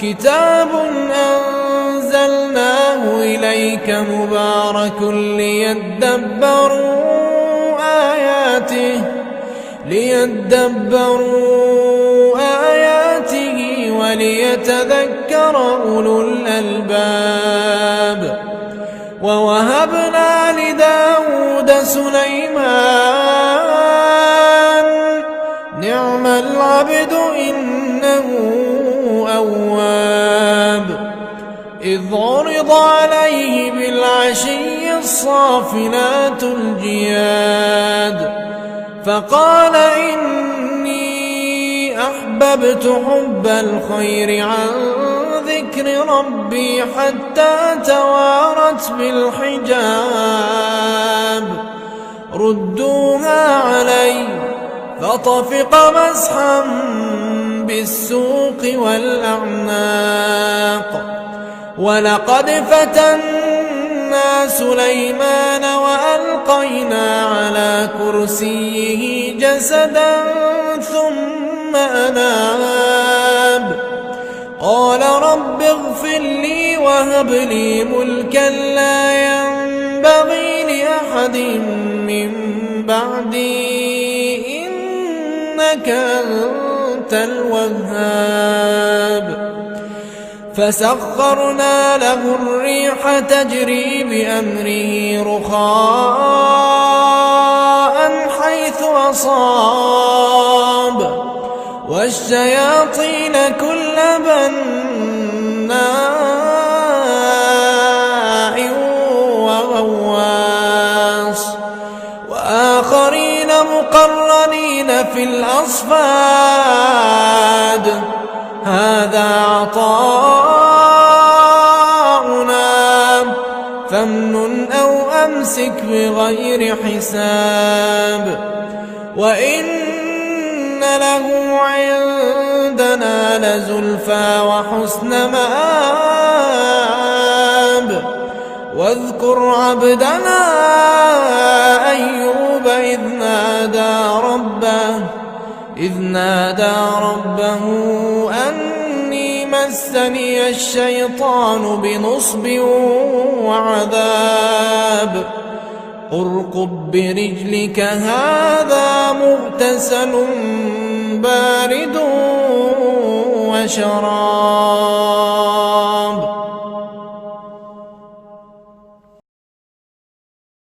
كتاب أنزلناه إليك مبارك ليدبروا آياته وليتذكر أولو الألباب. ووهبنا لداود سليمان نعم العبد إنه أواب. إذ عرض عليه بالعشي الصافنات الجياد فقال إني أحببت حب الخير عن ذكر ربي حتى توارت بالحجاب. ردوها علي فطفق مسحا بالسوق والأعناق. ولقد فتنا سليمان وألقينا على كرسيه جسدا ثم أناب. قال رب اغفر لي وهب لي ملكا لا ينبغي لأحد من بعدي إنك أنت الوهاب. فسخرنا له الريح تجري بأمره رخاء حيث أصاب والشياطين كل بناء وغواص وآخرين مقرنين في الأصفاد. هذا عطاؤنا فامنن أو أمسك بغير حساب. وإن له عندنا لزلفى وحسن مآب. واذكر عبدنا أيوب إذ نادى ربه أني مسني الشيطان بنصب وعذاب. اركض برجلك هذا مغتسل بارد وشراب.